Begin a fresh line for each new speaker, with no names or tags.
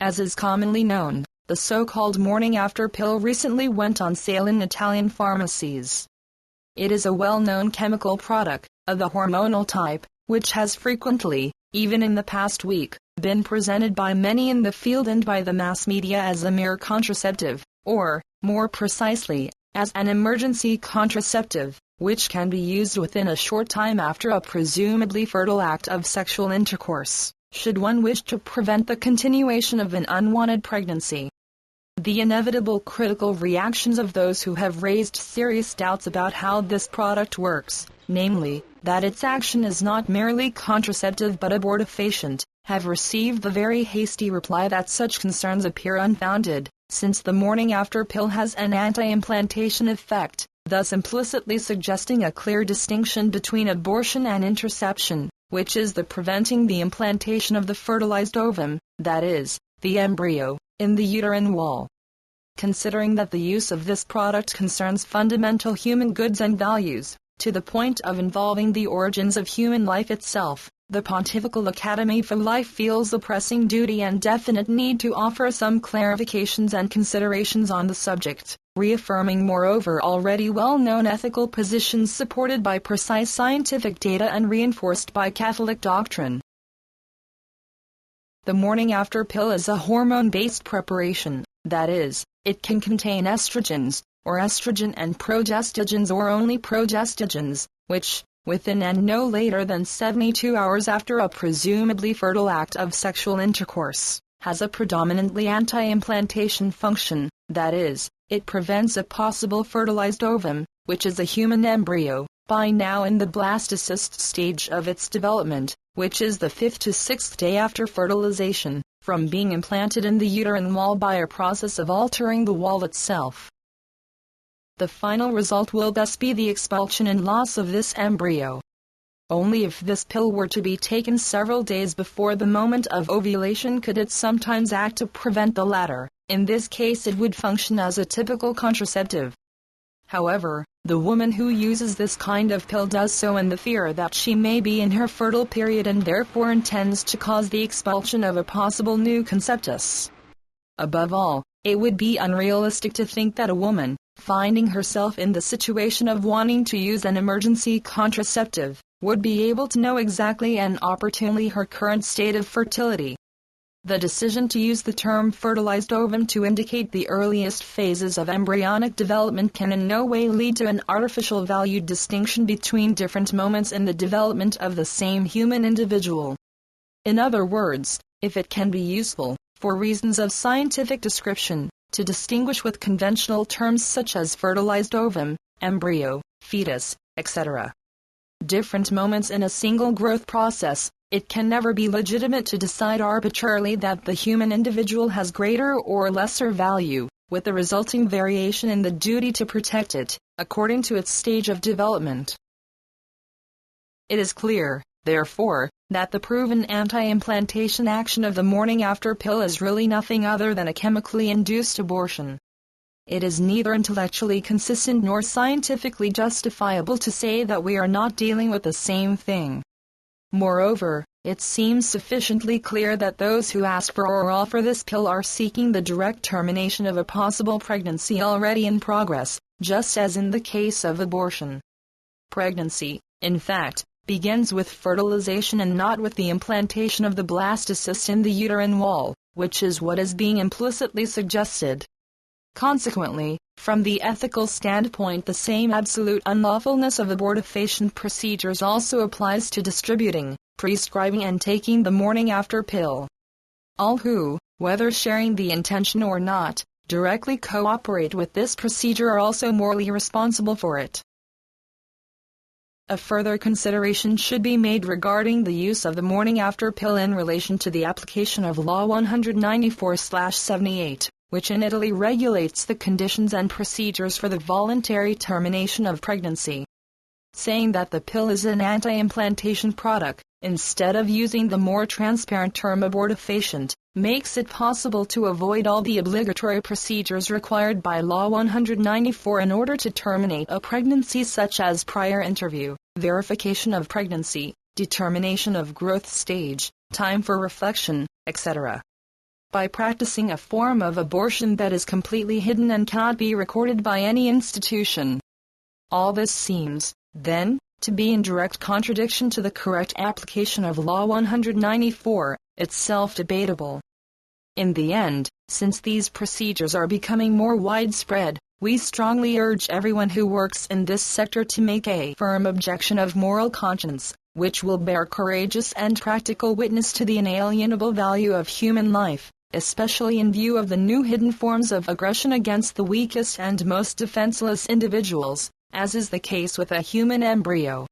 As is commonly known, the so-called morning after pill recently went on sale in Italian pharmacies. It is a well-known chemical product, of the hormonal type, which has frequently, even in the past week, been presented by many in the field and by the mass media as a mere contraceptive, or, more precisely, as an emergency contraceptive, which can be used within a short time after a presumably fertile act of sexual intercourse, should one wish to prevent the continuation of an unwanted pregnancy. The inevitable critical reactions of those who have raised serious doubts about how this product works, namely, that its action is not merely contraceptive but abortifacient, have received the very hasty reply that such concerns appear unfounded, since the morning after pill has an anti-implantation effect, thus implicitly suggesting a clear distinction between abortion and interception, which is the preventing the implantation of the fertilized ovum, that is, the embryo, in the uterine wall. Considering that the use of this product concerns fundamental human goods and values, to the point of involving the origins of human life itself, the Pontifical Academy for Life feels the pressing duty and definite need to offer some clarifications and considerations on the subject, reaffirming moreover already well-known ethical positions supported by precise scientific data and reinforced by Catholic doctrine. The morning after pill is a hormone-based preparation, that is, it can contain estrogens, or estrogen and progestogens or only progestogens, which, within and no later than 72 hours after a presumably fertile act of sexual intercourse, has a predominantly anti-implantation function, that is, it prevents a possible fertilized ovum, which is a human embryo, by now in the blastocyst stage of its development, which is the 5th to 6th day after fertilization, from being implanted in the uterine wall by a process of altering the wall itself. The final result will thus be the expulsion and loss of this embryo. Only if this pill were to be taken several days before the moment of ovulation could it sometimes act to prevent the latter. In this case it would function as a typical contraceptive. However, the woman who uses this kind of pill does so in the fear that she may be in her fertile period and therefore intends to cause the expulsion of a possible new conceptus. Above all, it would be unrealistic to think that a woman, finding herself in the situation of wanting to use an emergency contraceptive, would be able to know exactly and opportunely her current state of fertility. The decision to use the term fertilized ovum to indicate the earliest phases of embryonic development can in no way lead to an artificial valued distinction between different moments in the development of the same human individual. In other words, if it can be useful, for reasons of scientific description, to distinguish with conventional terms such as fertilized ovum, embryo, fetus, etc., different moments in a single growth process, it can never be legitimate to decide arbitrarily that the human individual has greater or lesser value, with the resulting variation in the duty to protect it, according to its stage of development. It is clear, therefore, that the proven anti-implantation action of the morning after pill is really nothing other than a chemically induced abortion. It is neither intellectually consistent nor scientifically justifiable to say that we are not dealing with the same thing. Moreover, it seems sufficiently clear that those who ask for or offer this pill are seeking the direct termination of a possible pregnancy already in progress, just as in the case of abortion. Pregnancy, in fact, begins with fertilization and not with the implantation of the blastocyst in the uterine wall, which is what is being implicitly suggested. Consequently, from the ethical standpoint, the same absolute unlawfulness of abortifacient procedures also applies to distributing, prescribing and taking the morning after pill. All who, whether sharing the intention or not, directly cooperate with this procedure are also morally responsible for it. A further consideration should be made regarding the use of the morning after pill in relation to the application of Law 194/78, which in Italy regulates the conditions and procedures for the voluntary termination of pregnancy. Saying that the pill is an anti-implantation product, instead of using the more transparent term abortifacient, makes it possible to avoid all the obligatory procedures required by Law 194 in order to terminate a pregnancy, such as prior interview, verification of pregnancy, determination of growth stage, time for reflection, etc. by practicing a form of abortion that is completely hidden and cannot be recorded by any institution. All this seems, then, to be in direct contradiction to the correct application of Law 194, itself debatable. In the end, since these procedures are becoming more widespread, we strongly urge everyone who works in this sector to make a firm objection of moral conscience, which will bear courageous and practical witness to the inalienable value of human life, especially in view of the new hidden forms of aggression against the weakest and most defenseless individuals, as is the case with a human embryo.